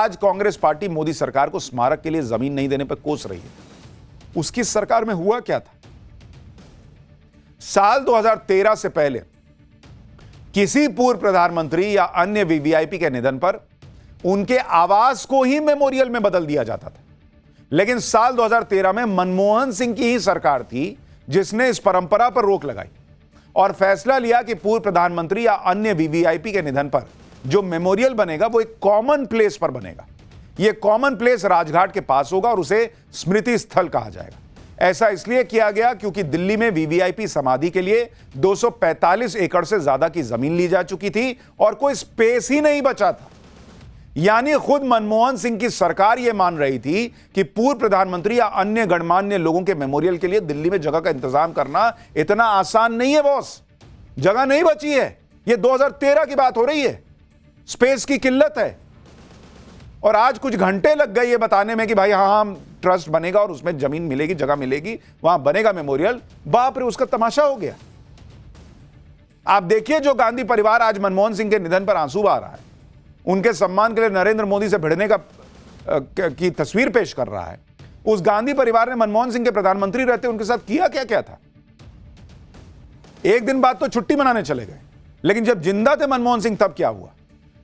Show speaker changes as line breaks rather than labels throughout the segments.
आज कांग्रेस पार्टी मोदी सरकार को स्मारक के लिए जमीन नहीं देने पर कोस रही है, उसकी सरकार में हुआ क्या था? साल 2013 से पहले किसी पूर्व प्रधानमंत्री या अन्य वीवीआईपी के निधन पर उनके आवास को ही मेमोरियल में बदल दिया जाता था। लेकिन साल 2013 में मनमोहन सिंह की ही सरकार थी जिसने इस परंपरा पर रोक लगाई और फैसला लिया कि पूर्व प्रधानमंत्री या अन्य वीवीआईपी के निधन पर जो मेमोरियल बनेगा वो एक कॉमन प्लेस पर बनेगा। यह कॉमन प्लेस राजघाट के पास होगा और उसे स्मृति स्थल कहा जाएगा। ऐसा इसलिए किया गया क्योंकि दिल्ली में वीवीआईपी समाधि के लिए 245 एकड़ से ज्यादा की जमीन ली जा चुकी थी और कोई स्पेस ही नहीं बचा था। यानी खुद मनमोहन सिंह की सरकार यह मान रही थी कि पूर्व प्रधानमंत्री या अन्य गणमान्य लोगों के मेमोरियल के लिए दिल्ली में जगह का इंतजाम करना इतना आसान नहीं है बॉस, जगह नहीं बची है। यह 2013 की बात हो रही है, स्पेस की किल्लत है। और आज कुछ घंटे लग गए ये बताने में कि भाई हाँ ट्रस्ट बनेगा और उसमें जमीन मिलेगी, जगह मिलेगी, वहां बनेगा मेमोरियल। बाप रे, उसका तमाशा हो गया। आप देखिए जो गांधी परिवार आज मनमोहन सिंह के निधन पर आंसू बहा रहा है, उनके सम्मान के लिए नरेंद्र मोदी से भिड़ने की तस्वीर पेश कर रहा है, उस गांधी परिवार ने मनमोहन सिंह के प्रधानमंत्री रहते उनके साथ किया क्या क्या था। एक दिन बाद तो छुट्टी मनाने चले गए, लेकिन जब जिंदा थे मनमोहन सिंह तब क्या हुआ?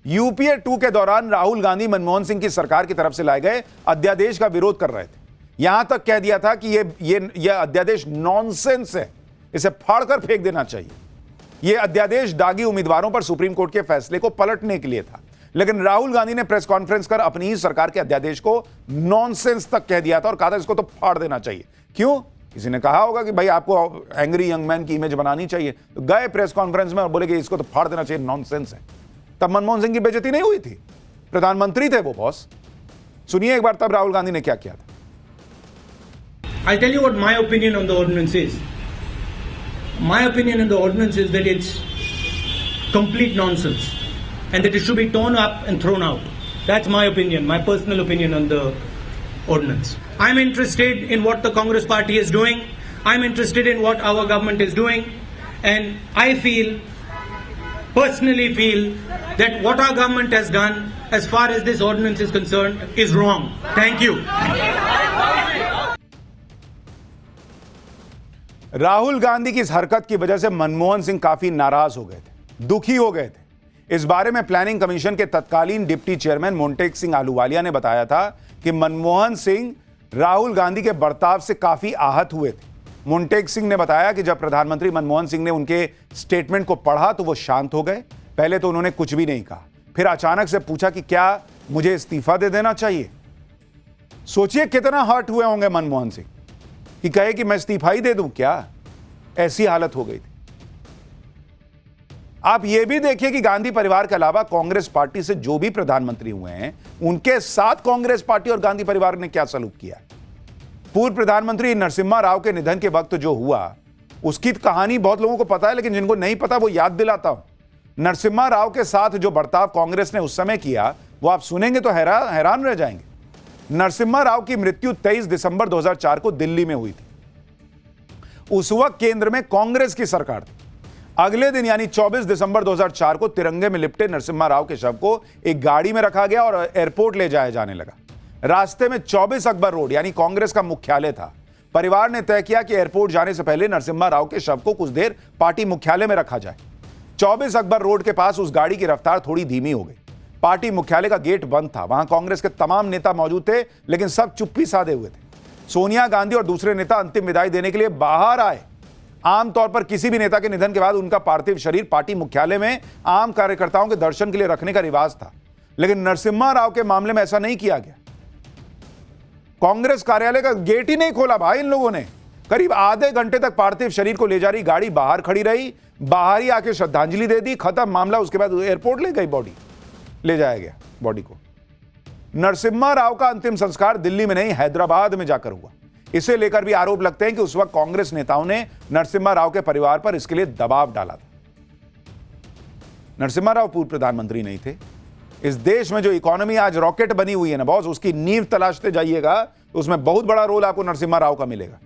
यूपीए 2 के दौरान राहुल गांधी मनमोहन सिंह की सरकार की तरफ से लाए गए अध्यादेश का विरोध कर रहे थे। यहां तक कह दिया था कि यह अध्यादेश नॉनसेंस है, इसे फाड़कर फेंक देना चाहिए। यह अध्यादेश दागी उम्मीदवारों पर सुप्रीम कोर्ट के फैसले को पलटने के लिए था। लेकिन राहुल गांधी ने प्रेस कॉन्फ्रेंस कर अपनी ही सरकार के अध्यादेश को नॉनसेंस तक कह दिया था और कहा था इसको तो फाड़ देना चाहिए। क्यों? किसी ने कहा होगा कि भाई आपको एंग्री यंग मैन की इमेज बनानी चाहिए, तो गए प्रेस कॉन्फ्रेंस में और बोले कि इसको तो फाड़ देना चाहिए, नॉनसेंस है। तब मनमोहन सिंह की बेइज्जती नहीं हुई थी, प्रधानमंत्री थे वो बॉस। सुनिए एक बार तब राहुल गांधी ने क्या किया था।
I'll tell you what my opinion on the ordinance is. My opinion on the ordinance is that it's complete nonsense and that it should be torn up and thrown out. That's my opinion, my personal opinion on the ordinance. I'm interested in what the Congress party is doing. I'm interested in what our government is doing. And I personally feel that what our government has done as far as this ordinance is concerned is wrong. Thank you.
Rahul Gandhi की इस हरकत की वजह से मनमोहन सिंह काफी नाराज हो गए थे, दुखी हो गए थे। इस बारे में प्लानिंग कमीशन के तत्कालीन डिप्टी चेयरमैन मोंटेक सिंह आलूवालिया ने बताया था कि मनमोहन सिंह राहुल गांधी के बर्ताव से काफी आहत हुए थे। मोंटेक सिंह ने बताया कि जब प्रधानमंत्री मनमोहन सिंह ने उनके स्टेटमेंट को पढ़ा तो वो शांत हो गए। पहले तो उन्होंने कुछ भी नहीं कहा, फिर अचानक से पूछा कि क्या मुझे इस्तीफा दे देना चाहिए। सोचिए कितना हर्ट हुए होंगे मनमोहन सिंह कि कहे कि मैं इस्तीफा ही दे दूं क्या, ऐसी हालत हो गई थी। आप यह भी देखिए कि गांधी परिवार के अलावा कांग्रेस पार्टी से जो भी प्रधानमंत्री हुए हैं उनके साथ कांग्रेस पार्टी और गांधी परिवार ने क्या सलूक किया। पूर्व प्रधानमंत्री नरसिम्हा राव के निधन के वक्त जो हुआ उसकी कहानी बहुत लोगों को पता है, लेकिन जिनको नहीं पता वो याद दिलाता हूं। नरसिम्हा राव के साथ जो बर्ताव कांग्रेस ने उस समय किया वो आप सुनेंगे तो हैरान रह जाएंगे। नरसिम्हा राव की मृत्यु 23 दिसंबर 2004 को दिल्ली में हुई थी। उस वक्त केंद्र में कांग्रेस की सरकार थी। अगले दिन यानी 24 दिसंबर 2004 को तिरंगे में लिपटे नरसिम्हा राव के शव को एक गाड़ी में रखा गया और एयरपोर्ट ले जाया जाने लगा। रास्ते में 24 अकबर रोड यानी कांग्रेस का मुख्यालय था। परिवार ने तय किया कि एयरपोर्ट जाने से पहले नरसिम्हा राव के शव को कुछ देर पार्टी मुख्यालय में रखा जाए। 24 अकबर रोड के पास उस गाड़ी की रफ्तार थोड़ी धीमी हो गई। पार्टी मुख्यालय का गेट बंद था। वहां कांग्रेस के तमाम नेता मौजूद थे, लेकिन सब चुप्पी साधे हुए थे। सोनिया गांधी और दूसरे नेता अंतिम विदाई देने के लिए बाहर आए। आमतौर पर किसी भी नेता के निधन के बाद उनका पार्थिव शरीर पार्टी मुख्यालय में आम कार्यकर्ताओं के दर्शन के लिए रखने का रिवाज था, लेकिन नरसिम्हा राव के मामले में ऐसा नहीं किया गया। कांग्रेस कार्यालय का गेट ही नहीं खोला भाई इन लोगों ने। करीब आधे घंटे तक पार्थिव शरीर को ले जा रही गाड़ी बाहर खड़ी रही, बाहर ही आके श्रद्धांजलि दे दी, खत्म मामला। उसके बाद एयरपोर्ट ले गई, बॉडी ले जाया गया बॉडी को। नरसिम्हा राव का अंतिम संस्कार दिल्ली में नहीं हैदराबाद में जाकर हुआ। इसे लेकर भी आरोप लगते हैं कि उस वक्त कांग्रेस नेताओं ने नरसिम्हा राव के परिवार पर इसके लिए दबाव डाला था। नरसिम्हा राव पूर्व प्रधानमंत्री नहीं थे। इस देश में जो इकोनॉमी आज रॉकेट बनी हुई है ना बॉस, उसकी नींव तलाशते जाइएगा तो उसमें बहुत बड़ा रोल आपको नरसिम्हा राव का मिलेगा।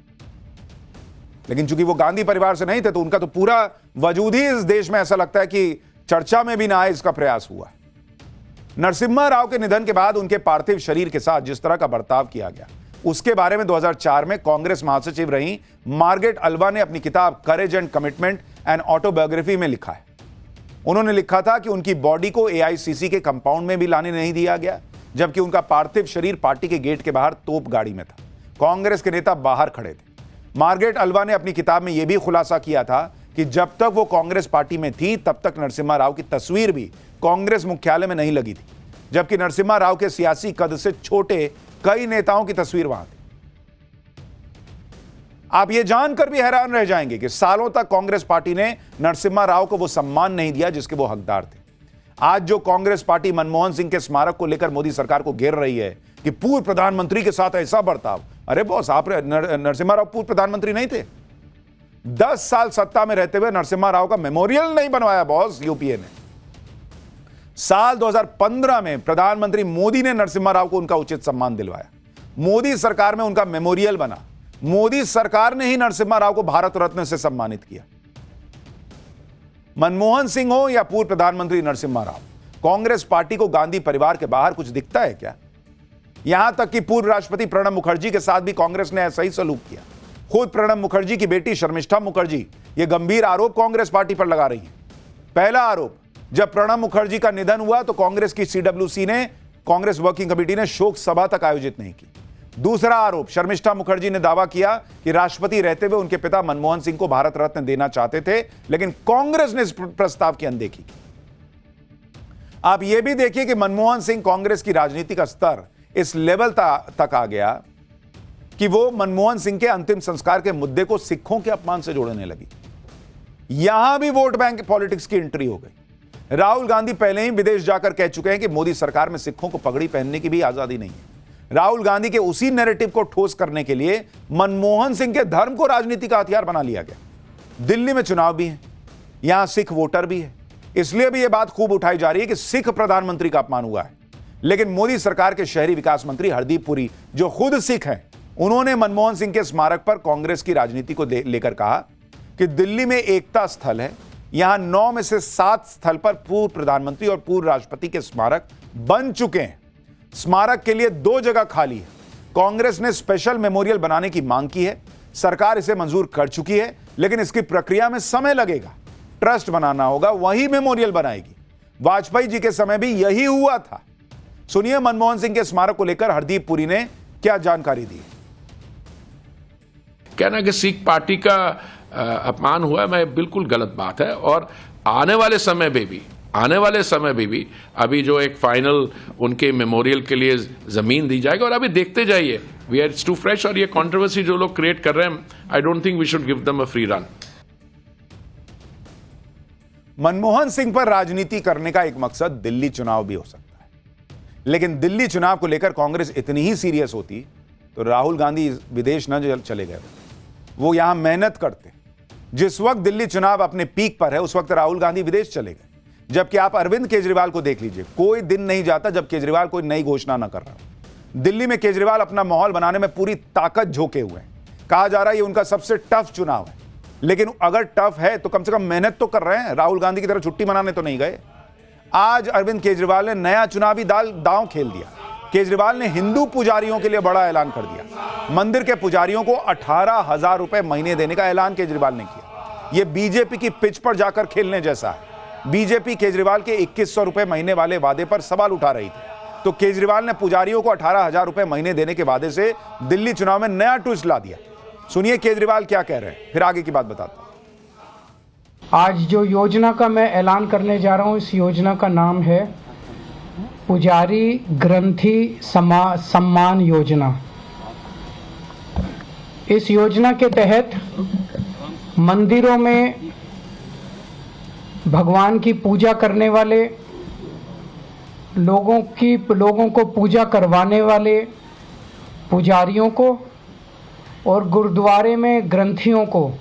लेकिन चूंकि वो गांधी परिवार से नहीं थे तो उनका तो पूरा वजूद ही इस देश में ऐसा लगता है कि चर्चा में भी ना आए, इसका प्रयास हुआ। नरसिम्हा राव के निधन के बाद उनके पार्थिव शरीर के साथ जिस तरह का बर्ताव किया गया, उसके बारे में 2004 में कांग्रेस महासचिव रही मार्गरेट अल्वा ने अपनी किताब courage and commitment and autobiography में लिखा है। उन्होंने लिखा था कि उनकी बॉडी को एआईसीसी के कंपाउंड में भी लाने नहीं दिया गया, जबकि उनका पार्थिव शरीर पार्टी के गेट के बाहर तोप गाड़ी में था। कांग्रेस के नेता बाहर खड़े थे। मार्गरेट अल्वा ने अपनी किताब में यह भी खुलासा किया था कि जब तक वो कांग्रेस पार्टी में थी तब तक नरसिम्हा राव की तस्वीर भी कांग्रेस मुख्यालय में नहीं लगी थी, जबकि नरसिम्हा राव के सियासी कद से छोटे कई नेताओं की तस्वीर वहां थी। आप यह जानकर भी हैरान रह जाएंगे कि सालों तक कांग्रेस पार्टी ने नरसिम्हा राव को वो सम्मान नहीं दिया जिसके वो हकदार थे। आज जो कांग्रेस पार्टी मनमोहन सिंह के स्मारक को लेकर मोदी सरकार को घेर रही है कि पूर्व प्रधानमंत्री के साथ ऐसा बर्ताव, अरे बॉस, आप नरसिम्हा राव पूर्व प्रधानमंत्री नहीं थे। 10 साल सत्ता में रहते हुए नरसिम्हा राव का मेमोरियल नहीं बनवाया बॉस यूपीए ने। साल 2015 में प्रधानमंत्री मोदी ने नरसिम्हा राव को उनका उचित सम्मान दिलवाया। मोदी सरकार में उनका मेमोरियल बना। मोदी सरकार ने ही नरसिम्हा राव को भारत रत्न से सम्मानित किया। मनमोहन सिंह हो या पूर्व प्रधानमंत्री नरसिम्हा राव, कांग्रेस पार्टी को गांधी परिवार के बाहर कुछ दिखता है क्या? यहां तक कि पूर्व राष्ट्रपति प्रणब मुखर्जी के साथ भी कांग्रेस ने ऐसा ही सलूक किया। खुद प्रणब मुखर्जी की बेटी शर्मिष्ठा मुखर्जी ये गंभीर आरोप कांग्रेस पार्टी पर लगा रही है। पहला आरोप, जब प्रणब मुखर्जी का निधन हुआ तो कांग्रेस की सीडब्ल्यूसी ने, कांग्रेस वर्किंग कमेटी ने शोक सभा तक आयोजित नहीं की। दूसरा आरोप, शर्मिष्ठा मुखर्जी ने दावा किया कि राष्ट्रपति रहते हुए उनके पिता मनमोहन सिंह को भारत रत्न देना चाहते थे, लेकिन कांग्रेस ने इस प्रस्ताव की अनदेखी की। आप यह भी देखिए कि मनमोहन सिंह कांग्रेस की राजनीति का स्तर इस लेवल तक आ गया कि वो मनमोहन सिंह के अंतिम संस्कार के मुद्दे को सिखों के अपमान से जोड़ने लगी। यहां भी वोट बैंक पॉलिटिक्स की एंट्री हो गई। राहुल गांधी पहले ही विदेश जाकर कह चुके हैं कि मोदी सरकार में सिखों को पगड़ी पहनने की भी आजादी नहीं है। राहुल गांधी के उसी नैरेटिव को ठोस करने के लिए मनमोहन सिंह के धर्म को राजनीति का हथियार बना लिया गया। दिल्ली में चुनाव भी है, यहां सिख वोटर भी है, इसलिए भी यह बात खूब उठाई जा रही है कि सिख प्रधानमंत्री का अपमान हुआ है। लेकिन मोदी सरकार के शहरी विकास मंत्री हरदीप पुरी, जो खुद सिख हैं, उन्होंने मनमोहन सिंह के स्मारक पर कांग्रेस की राजनीति को लेकर कहा कि दिल्ली में एकता स्थल है, यहां 9 में से 7 स्थल पर पूर्व प्रधानमंत्री और पूर्व राष्ट्रपति के स्मारक बन चुके हैं। स्मारक के लिए 2 जगह खाली है। कांग्रेस ने स्पेशल मेमोरियल बनाने की मांग की है, सरकार इसे मंजूर कर चुकी है, लेकिन इसकी प्रक्रिया में समय लगेगा। ट्रस्ट बनाना होगा, वही मेमोरियल बनाएगी। वाजपेयी जी के समय भी यही हुआ था। सुनिए मनमोहन सिंह के स्मारक को लेकर हरदीप पुरी ने क्या जानकारी दी।
कहना कि सिख पार्टी का अपमान हुआ है, मैं बिल्कुल गलत बात है। और आने वाले समय में भी अभी जो एक फाइनल उनके मेमोरियल के लिए जमीन दी जाएगी, और अभी देखते जाइए, वी आर टू फ्रेश। और ये कंट्रोवर्सी जो लोग क्रिएट कर रहे हैं, I don't think we should give them a free run.
Manmohan Singh पर राजनीति करने का एक मकसद दिल्ली चुनाव भी हो सकता है, लेकिन दिल्ली चुनाव को लेकर कांग्रेस इतनी ही सीरियस होती तो राहुल गांधी विदेश न चले गए। वो यहां मेहनत करते। जिस वक्त दिल्ली चुनाव अपने पीक पर है, उस वक्त राहुल गांधी विदेश चले गए। जबकि आप अरविंद केजरीवाल को देख लीजिए, कोई दिन नहीं जाता जब केजरीवाल कोई नई घोषणा न कर रहा हो। दिल्ली में केजरीवाल अपना माहौल बनाने में पूरी ताकत झोंके हुए हैं। कहा जा रहा है ये उनका सबसे टफ चुनाव है, लेकिन अगर टफ है तो कम से कम मेहनत तो कर रहे हैं। राहुल गांधी की तरह छुट्टी मनाने तो नहीं गए। आज अरविंद केजरीवाल ने नया चुनावी दांव खेल दिया। केजरीवाल ने हिंदू पुजारियों के लिए बड़ा ऐलान कर दिया। मंदिर के पुजारियों को 18,000 रुपए महीने देने का ऐलान केजरीवाल ने किया। यह बीजेपी की पिच पर जाकर खेलने जैसा है। बीजेपी केजरीवाल के 2100 रुपए महीने वाले वादे पर सवाल उठा रही थी, तो केजरीवाल ने पुजारियों को 18,000 रुपए महीने देने के वादे से दिल्ली चुनाव में नया ट्विस्ट ला दिया। सुनिए केजरीवाल क्या कह रहे हैं, फिर आगे की बात बताता हूं।
आज जो योजना का मैं ऐलान करने जा रहा हूं, इस योजना का नाम है पुजारी ग्रंथी सम्मान योजना। इस योजना के तहत मंदिरों में भगवान की पूजा करने वाले लोगों को पूजा करवाने वाले पुजारियों को और गुरुद्वारे में ग्रंथियों को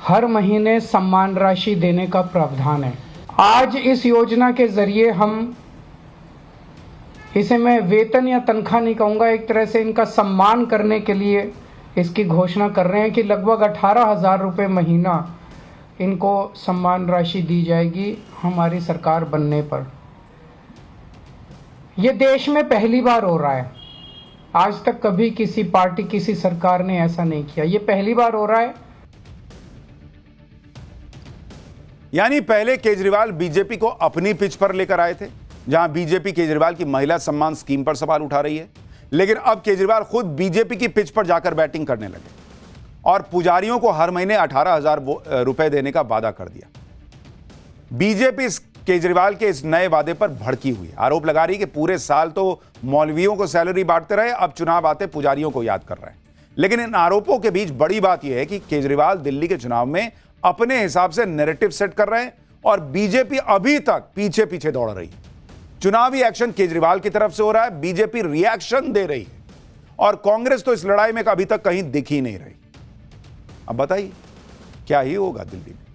हर महीने सम्मान राशि देने का प्रावधान है। आज इस योजना के जरिए हम इसे, मैं वेतन या तनख्वाह नहीं कहूँगा, एक तरह से इनका सम्मान करने के लिए इसकी घोषणा कर रहे हैं कि लगभग 18,000 रुपये महीना इनको सम्मान राशि दी जाएगी हमारी सरकार बनने पर। ये देश में पहली बार हो रहा है। आज तक कभी किसी पार्टी, किसी सरकार ने ऐसा नहीं किया। ये पहली बार हो रहा है।
यानी पहले केजरीवाल बीजेपी को अपनी पिच पर लेकर आए थे, जहां बीजेपी केजरीवाल की महिला सम्मान स्कीम पर सवाल उठा रही है, लेकिन अब केजरीवाल खुद बीजेपी की पिच पर जाकर बैटिंग करने लगे और पुजारियों को हर महीने 18,000 रुपए देने का वादा कर दिया। बीजेपी इस केजरीवाल के इस नए वादे पर भड़की हुई, आरोप लगा रही कि पूरे साल तो मौलवियों को सैलरी बांटते रहे, अब चुनाव आते पुजारियों को याद कर रहे हैं। लेकिन इन आरोपों के बीच बड़ी बात यह है कि केजरीवाल दिल्ली के चुनाव में अपने हिसाब से नैरेटिव सेट कर रहे हैं और बीजेपी अभी तक पीछे पीछे दौड़ रही है। चुनावी एक्शन केजरीवाल की तरफ से हो रहा है, बीजेपी रिएक्शन दे रही है और कांग्रेस तो इस लड़ाई में अभी तक कहीं दिख ही नहीं रही। अब बताइए क्या ही होगा दिल्ली में।